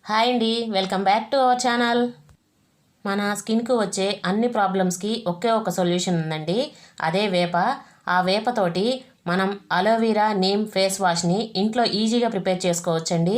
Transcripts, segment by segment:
Hi అండి, welcome back to our channel. మన స్కిన్కు వచ్చే అన్ని ప్రాబ్లమ్స్కి ఒకే ఒక సొల్యూషన్ ఉందండి, అదే వేప. ఆ వేపతోటి మనం అలోవెరా నీమ్ ఫేస్ వాష్ని ఇంట్లో ఈజీగా ప్రిపేర్ చేసుకోవచ్చండి.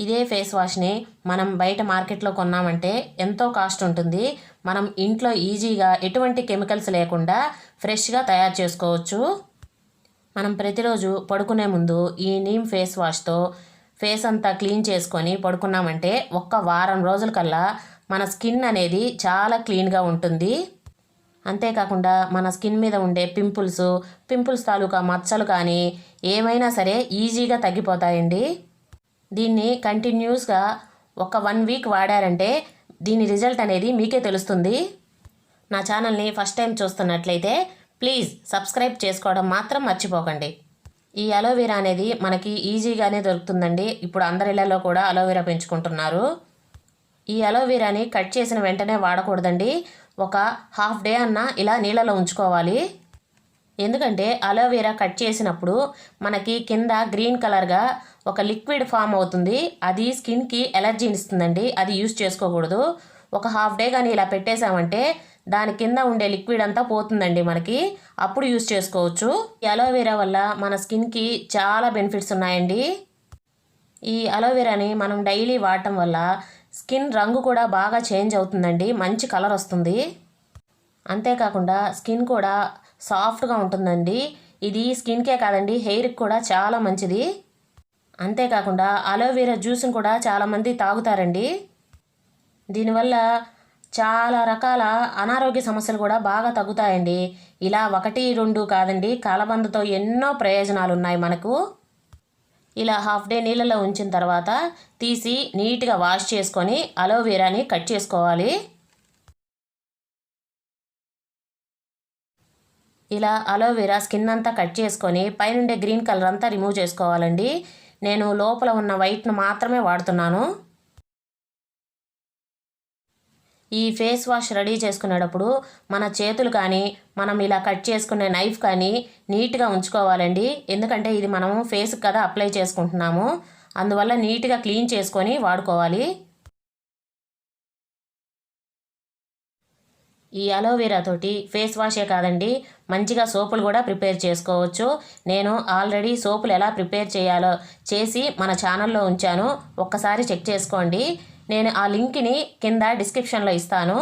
ఇదే ఫేస్ వాష్ని మనం బయట మార్కెట్లో కొన్నామంటే ఎంతో కాస్ట్ ఉంటుంది. మనం ఇంట్లో ఈజీగా ఎటువంటి కెమికల్స్ లేకుండా ఫ్రెష్గా తయారు చేసుకోవచ్చు. మనం ప్రతిరోజు పడుకునే ముందు ఈ నీమ్ ఫేస్ వాష్తో ఫేస్ అంతా క్లీన్ చేసుకొని పడుకున్నామంటే ఒక్క వారం రోజుల కల్లా మన స్కిన్ అనేది చాలా క్లీన్గా ఉంటుంది. అంతేకాకుండా మన స్కిన్ మీద ఉండే పింపుల్స్ తాలూకా మచ్చలు కానీ ఏమైనా సరే ఈజీగా తగ్గిపోతాయండి. దీన్ని కంటిన్యూస్గా ఒక 1 వీక్ వాడారంటే దీని రిజల్ట్ అనేది మీకే తెలుస్తుంది. నా ఛానల్ని ఫస్ట్ టైం చూస్తున్నట్లయితే ప్లీజ్ సబ్స్క్రైబ్ చేసుకోవడం మాత్రం మర్చిపోకండి. ఈ అలోవెరా అనేది మనకి ఈజీగానే దొరుకుతుందండి. ఇప్పుడు అందరి ఇళ్లలో కూడా అలోవెరా పెంచుకుంటున్నారు. ఈ అలోవెరాని కట్ చేసిన వెంటనే వాడకూడదండి. ఒక హాఫ్ డే అన్నా ఇలా నీళ్ళలో ఉంచుకోవాలి. ఎందుకంటే అలోవెరా కట్ చేసినప్పుడు మనకి కింద గ్రీన్ కలర్గా ఒక లిక్విడ్ ఫామ్ అవుతుంది. అది స్కిన్కి ఎలర్జీని ఇస్తుందండి. అది యూస్ చేసుకోకూడదు. ఒక హాఫ్ డే కానీ ఇలా పెట్టేశామంటే దాని కింద ఉండే లిక్విడ్ అంతా పోతుందండి మనకి. అప్పుడు యూస్ చేసుకోవచ్చు. ఈ అలోవెరా వల్ల మన స్కిన్కి చాలా బెనిఫిట్స్ ఉన్నాయండి. ఈ అలోవెరాని మనం డైలీ వాడటం వల్ల స్కిన్ రంగు కూడా బాగా చేంజ్ అవుతుందండి. మంచి కలర్ వస్తుంది. అంతేకాకుండా స్కిన్ కూడా సాఫ్ట్గా ఉంటుందండి. ఇది స్కిన్కే కాదండి, హెయిర్కి కూడా చాలా మంచిది. అంతేకాకుండా అలోవెరా జ్యూస్ని కూడా చాలామంది తాగుతారండి. దీనివల్ల చాలా రకాల అనారోగ్య సమస్యలు కూడా బాగా తగ్గుతాయండి. ఇలా 1, 2 కాదండి, కలబందతో ఎన్నో ప్రయోజనాలు ఉన్నాయి మనకు. ఇలా హాఫ్ డే నీళ్ళలో ఉంచిన తర్వాత తీసి నీట్గా వాష్ చేసుకొని అలోవెరాని కట్ చేసుకోవాలి. ఇలా అలోవెరా స్కిన్ అంతా కట్ చేసుకొని పైనుండే గ్రీన్ కలర్ అంతా రిమూవ్ చేసుకోవాలండి. నేను లోపల ఉన్న వైట్ను మాత్రమే వాడుతున్నాను. ఈ ఫేస్ వాష్ రెడీ చేసుకునేటప్పుడు మన చేతులు కానీ మనం ఇలా కట్ చేసుకునే నైఫ్ కానీ నీట్గా ఉంచుకోవాలండి. ఎందుకంటే ఇది మనము ఫేస్కి కదా అప్లై చేసుకుంటున్నాము. అందువల్ల నీట్గా క్లీన్ చేసుకొని వాడుకోవాలి. ఈ అలోవెరా తోటి ఫేస్ వాషే కాదండి, మంచిగా సోపులు కూడా ప్రిపేర్ చేసుకోవచ్చు. నేను ఆల్రెడీ సోపులు ఎలా ప్రిపేర్ చేయాలో చేసి మన ఛానల్లో ఉంచాను. ఒక్కసారి చెక్ చేసుకోండి. నేను ఆ లింక్ని కింద డిస్క్రిప్షన్లో ఇస్తాను.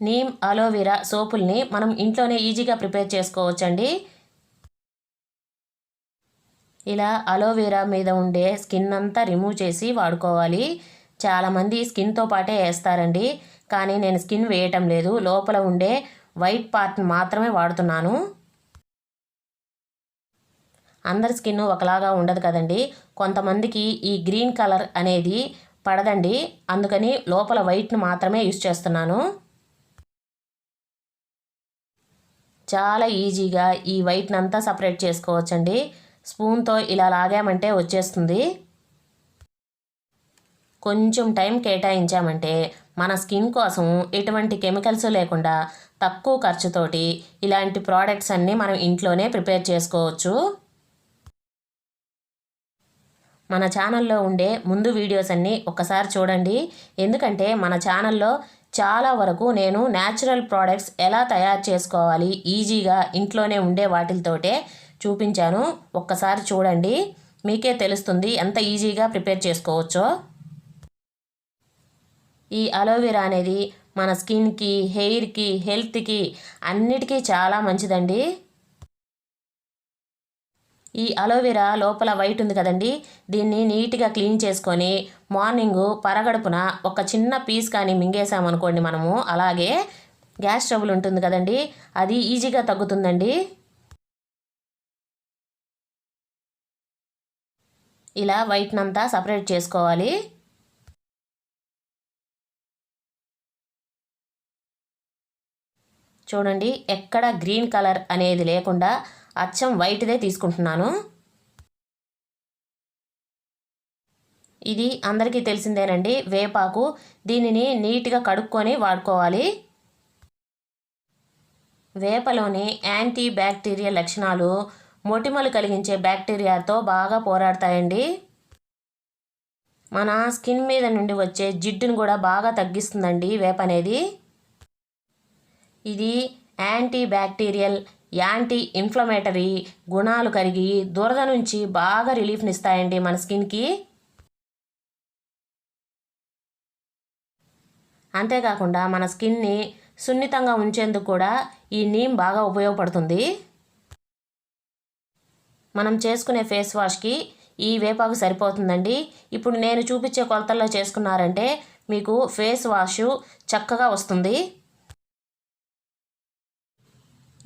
నీమ్ అలోవెరా సోపుల్ని మనం ఇంట్లోనే ఈజీగా ప్రిపేర్ చేసుకోవచ్చండి. ఇలా అలోవెరా మీద ఉండే స్కిన్ అంతా రిమూవ్ చేసి వాడుకోవాలి. చాలామంది స్కిన్తో పాటే వేస్తారండి, కానీ నేను స్కిన్ వేయటం లేదు. లోపల ఉండే వైట్ పార్ట్ని మాత్రమే వాడుతున్నాను. అందరి స్కిన్ ఒకలాగా ఉండదు కదండి. కొంతమందికి ఈ గ్రీన్ కలర్ అనేది పడదండి. అందుకని లోపల వైట్ను మాత్రమే యూస్ చేస్తున్నాను. చాలా ఈజీగా ఈ వైట్ని అంతా సపరేట్ చేసుకోవచ్చండి. స్పూన్తో ఇలా లాగామంటే వచ్చేస్తుంది. కొంచెం టైం కేటాయించామంటే మన స్కిన్ కోసం ఎటువంటి కెమికల్స్ లేకుండా తక్కువ ఖర్చుతోటి ఇలాంటి ప్రోడక్ట్స్ అన్నీ మనం ఇంట్లోనే ప్రిపేర్ చేసుకోవచ్చు. మన ఛానల్లో ఉండే ముందు వీడియోస్ అన్నీ ఒకసారి చూడండి. ఎందుకంటే మన ఛానల్లో చాలా వరకు నేను న్యాచురల్ ప్రోడక్ట్స్ ఎలా తయారు చేసుకోవాలి ఈజీగా ఇంట్లోనే ఉండే వాటితోటే చూపించాను. ఒక్కసారి చూడండి, మీకే తెలుస్తుంది ఎంత ఈజీగా ప్రిపేర్ చేసుకోవచ్చో. ఈ అలోవెరా అనేది మన స్కిన్కి, హెయిర్కి, హెల్త్కి అన్నిటికీ చాలా మంచిదండి. ఈ అలోవెరా లోపల వైట్ ఉంది కదండి, దీన్ని నీట్గా క్లీన్ చేసుకొని మార్నింగు పరగడుపున ఒక చిన్న పీస్ కానీ మింగేసామనుకోండి మనము, అలాగే గ్యాస్ ట్రబుల్ ఉంటుంది కదండి, అది ఈజీగా తగ్గుతుందండి. ఇలా వైట్నంతా సపరేట్ చేసుకోవాలి. చూడండి, ఎక్కడ గ్రీన్ కలర్ అనేది లేకుండా అచ్చం వైట్దే తీసుకుంటున్నాను. ఇది అందరికీ తెలిసిందేనండి, వేపాకు. దీనిని నీట్గా కడుక్కొని వాడుకోవాలి. వేపలోని యాంటీ బ్యాక్టీరియల్ లక్షణాలు మొటిమలు కలిగించే బ్యాక్టీరియాతో బాగా పోరాడతాయండి. మన స్కిన్ మీద నుండి వచ్చే జిడ్డును కూడా బాగా తగ్గిస్తుందండి వేప అనేది. ఇది యాంటీ బ్యాక్టీరియల్, యాంటీ ఇన్ఫ్లమేటరీ గుణాలు కలిగి దురద నుంచి బాగా రిలీఫ్ని ఇస్తాయండి మన స్కిన్కి. అంతేకాకుండా మన స్కిన్ని సున్నితంగా ఉంచేందుకు కూడా ఈ నీమ్ బాగా ఉపయోగపడుతుంది. మనం చేసుకునే ఫేస్ వాష్కి ఈ వేపాకు సరిపోతుందండి. ఇప్పుడు నేను చూపించే కొలతల్లో చేసుకున్నారంటే మీకు ఫేస్ వాష్ చక్కగా వస్తుంది.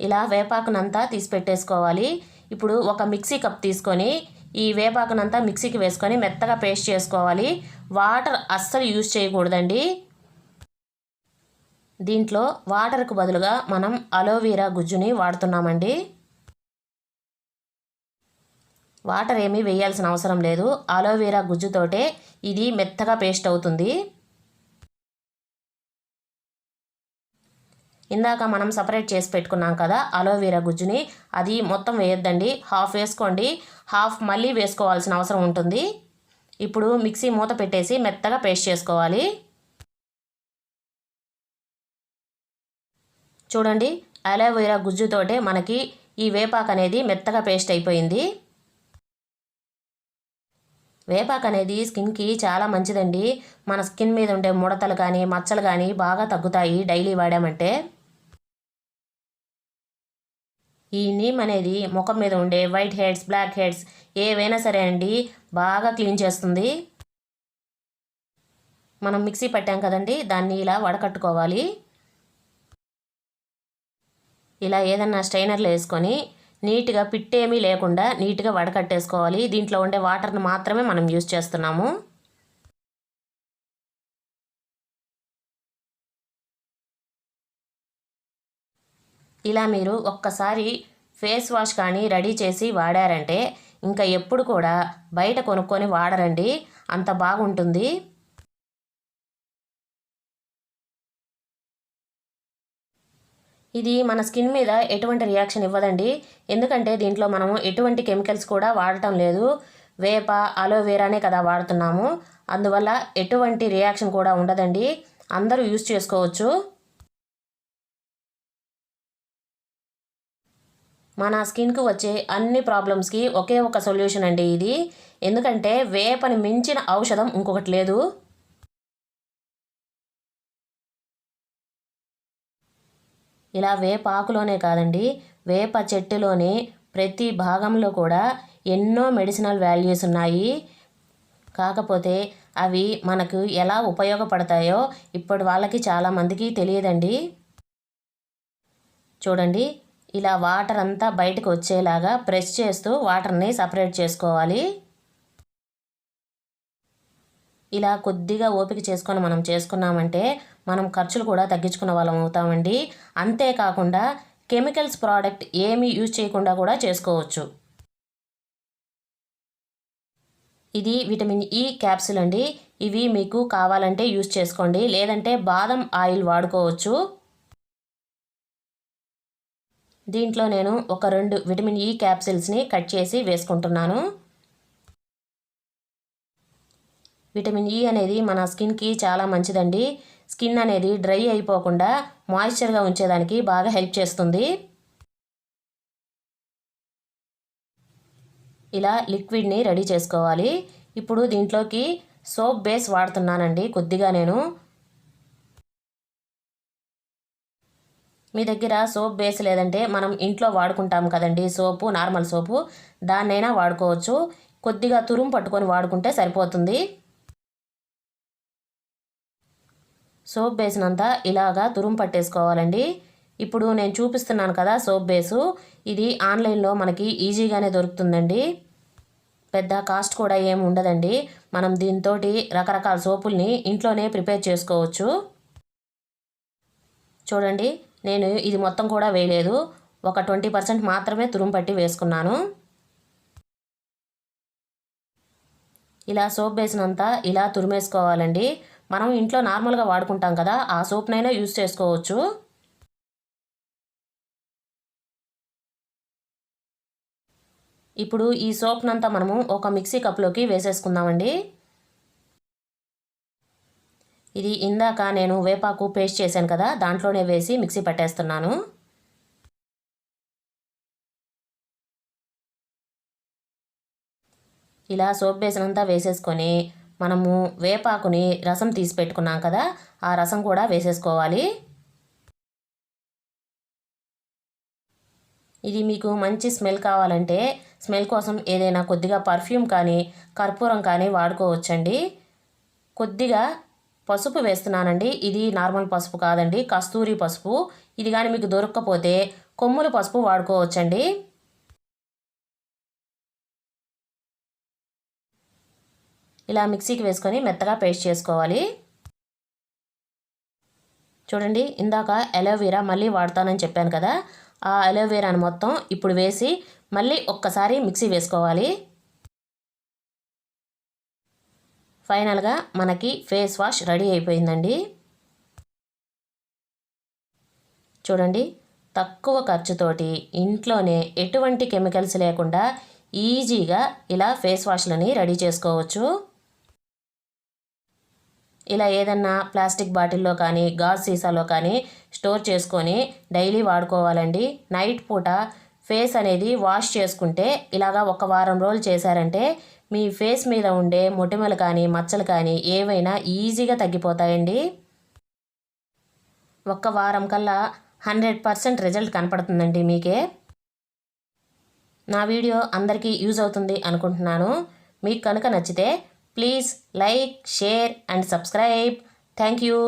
ఇలా వేపాకునంతా తీసి పెట్టేసుకోవాలి. ఇప్పుడు ఒక మిక్సీ కప్ తీసుకొని ఈ వేపాకునంతా మిక్సీకి వేసుకొని మెత్తగా పేస్ట్ చేసుకోవాలి. వాటర్ అస్సలు యూజ్ చేయకూడదండి. దీంట్లో వాటర్కు బదులుగా మనం అలోవెరా గుజ్జుని వాడుతున్నామండి. వాటర్ ఏమీ వేయాల్సిన అవసరం లేదు. అలోవెరా గుజ్జుతోటే ఇది మెత్తగా పేస్ట్ అవుతుంది. ఇందాక మనం సపరేట్ చేసి పెట్టుకున్నాం కదా అలోవెరా గుజ్జుని, అది మొత్తం వేయొద్దండి. హాఫ్ వేసుకోండి, హాఫ్ మళ్ళీ వేసుకోవాల్సిన అవసరం ఉంటుంది. ఇప్పుడు మిక్సీ మూత పెట్టేసి మెత్తగా పేస్ట్ చేసుకోవాలి. చూడండి, అలోవెరా గుజ్జుతోటే మనకి ఈ వేపాకు అనేది మెత్తగా పేస్ట్ అయిపోయింది. వేపాకు అనేది స్కిన్కి చాలా మంచిదండి. మన స్కిన్ మీద ఉండే ముడతలు కానీ మచ్చలు కానీ బాగా తగ్గుతాయి డైలీ వాడామంటే. ఈ నీమ్ అనేది ముఖం మీద ఉండే వైట్ హెడ్స్, బ్లాక్ హెడ్స్ ఏవైనా సరే అండి బాగా క్లీన్ చేస్తుంది. మనం మిక్సీ పట్టాం కదండి, దాన్ని ఇలా వడకట్టుకోవాలి. ఇలా ఏదన్నా స్ట్రైనర్లో వేసుకొని నీట్గా పిట్టేమీ లేకుండా నీట్గా వడకట్టేసుకోవాలి. దీంట్లో ఉండే వాటర్ని మాత్రమే మనం యూజ్ చేస్తున్నాము. ఇలా మీరు ఒక్కసారి ఫేస్ వాష్ కానీ రెడీ చేసి వాడారంటే ఇంకా ఎప్పుడు కూడా బయట కొనుక్కొని వాడరండి, అంత బాగుంటుంది. ఇది మన స్కిన్ మీద ఎటువంటి రియాక్షన్ ఇవ్వదండి. ఎందుకంటే దీంట్లో మనం ఎటువంటి కెమికల్స్ కూడా వాడటం లేదు. వేప, అలోవెరానే కదా వాడుతున్నాము. అందువల్ల ఎటువంటి రియాక్షన్ కూడా ఉండదండి. అందరూ యూజ్ చేసుకోవచ్చు. మన స్కిన్కు వచ్చే అన్ని ప్రాబ్లమ్స్కి ఒకే ఒక సొల్యూషన్ అండి ఇది. ఎందుకంటే వేపని మించిన ఔషధం ఇంకొకటి లేదు. ఇలా వేప ఆకులోనే కాదండి, వేప చెట్టులోని ప్రతి భాగంలో కూడా ఎన్నో మెడిసినల్ వాల్యూస్ ఉన్నాయి. కాకపోతే అవి మనకు ఎలా ఉపయోగపడతాయో ఇప్పటి వాళ్ళకి చాలామందికి తెలియదండి. చూడండి, ఇలా వాటర్ అంతా బయటకు వచ్చేలాగా ప్రెస్ చేస్తూ వాటర్ని సపరేట్ చేసుకోవాలి. ఇలా కొద్దిగా ఓపిక చేసుకొని మనం చేసుకున్నామంటే మనం ఖర్చులు కూడా తగ్గించుకున్న వాళ్ళం అవుతామండి. అంతేకాకుండా కెమికల్స్ ప్రోడక్ట్ ఏమీ యూజ్ చేయకుండా కూడా చేసుకోవచ్చు. ఇది విటమిన్ ఈ క్యాప్సూల్ అండి. ఇవి మీకు కావాలంటే యూజ్ చేసుకోండి, లేదంటే బాదం ఆయిల్ వాడుకోవచ్చు. దీంట్లో నేను ఒక 2 విటమిన్ ఈ క్యాప్సూల్స్ని కట్ చేసి వేసుకుంటున్నాను. విటమిన్ ఈ అనేది మన స్కిన్కి చాలా మంచిదండి. స్కిన్ అనేది డ్రై అయిపోకుండా మాయిశ్చర్గా ఉంచేదానికి బాగా హెల్ప్ చేస్తుంది. ఇలా లిక్విడ్ని రెడీ చేసుకోవాలి. ఇప్పుడు దీంట్లోకి సోప్ బేస్ వాడుతున్నానండి కొద్దిగా నేను. మీ దగ్గర సోప్ బేస్ లేదంటే మనం ఇంట్లో వాడుకుంటాం కదండి సోపు, నార్మల్ సోపు, దాన్నైనా వాడుకోవచ్చు. కొద్దిగా తురుము పట్టుకొని వాడుకుంటే సరిపోతుంది. సోప్ బేస్నంతా ఇలాగా తురుము పట్టేసుకోవాలండి. ఇప్పుడు నేను చూపిస్తున్నాను కదా సోప్ బేసు, ఇది ఆన్లైన్లో మనకి ఈజీగానే దొరుకుతుందండి. పెద్ద కాస్ట్ కూడా ఏమి ఉండదండి. మనం దీంతో రకరకాల సోపుల్ని ఇంట్లోనే ప్రిపేర్ చేసుకోవచ్చు. చూడండి, నేను ఇది మొత్తం కూడా వేయలేదు, ఒక 20% మాత్రమే తురుము పట్టి వేసుకున్నాను. ఇలా సోప్ బేస్నంతా ఇలా తురిమేసుకోవాలండి. మనం ఇంట్లో నార్మల్గా వాడుకుంటాం కదా ఆ సోప్నైనా యూజ్ చేసుకోవచ్చు. ఇప్పుడు ఈ సోప్నంతా మనము ఒక మిక్సీ కప్లోకి వేసేసుకుందామండి. ఇది ఇందాక నేను వేపాకు పేస్ట్ చేశాను కదా, దాంట్లోనే వేసి మిక్సీ పట్టేస్తున్నాను. ఇలా సోప్ బేసిన్ అంతా వేసేసుకొని మనము వేపాకుని రసం తీసి పెట్టుకున్నాం కదా, ఆ రసం కూడా వేసేసుకోవాలి. ఇది మీకు మంచి స్మెల్ కావాలంటే స్మెల్ కోసం ఏదైనా కొద్దిగా పర్ఫ్యూమ్ కానీ కర్పూరం కానీ వాడుకోవచ్చండి. కొద్దిగా పసుపు వేస్తున్నానండి. ఇది నార్మల్ పసుపు కాదండి, కస్తూరి పసుపు. ఇది కానీ మీకు దొరక్కపోతే కొమ్ముల పసుపు వాడుకోవచ్చండి. ఇలా మిక్సీకి వేసుకొని మెత్తగా పేస్ట్ చేసుకోవాలి. చూడండి, ఇందాక అలోవెరా మళ్ళీ వాడతానని చెప్పాను కదా, ఆ అలోవెరాను మొత్తం ఇప్పుడు వేసి మళ్ళీ ఒక్కసారి మిక్సీ వేసుకోవాలి. ఫైనల్గా మనకి ఫేస్ వాష్ రెడీ అయిపోయిందండి. చూడండి, తక్కువ ఖర్చుతోటి ఇంట్లోనే ఎటువంటి కెమికల్స్ లేకుండా ఈజీగా ఇలా ఫేస్ వాష్లని రెడీ చేసుకోవచ్చు. ఇలా ఏదన్నా ప్లాస్టిక్ బాటిల్లో కానీ గాజు సీసాలో కానీ స్టోర్ చేసుకొని డైలీ వాడుకోవాలండి. నైట్ పూట ఫేస్ అనేది వాష్ చేసుకుంటే ఇలాగా ఒక వారం రోజులు చేశారంటే మీ ఫేస్ మీద ఉండే మొటిమలు కానీ మచ్చలు కానీ ఏవైనా ఈజీగా తగ్గిపోతాయండి. ఒక్క వారం కల్లా 100% రిజల్ట్ కనపడుతుందండి మీకే. నా వీడియో అందరికీ యూజ్ అవుతుంది అనుకుంటున్నాను. మీకు కనుక నచ్చితే please like, share and subscribe. Thank you.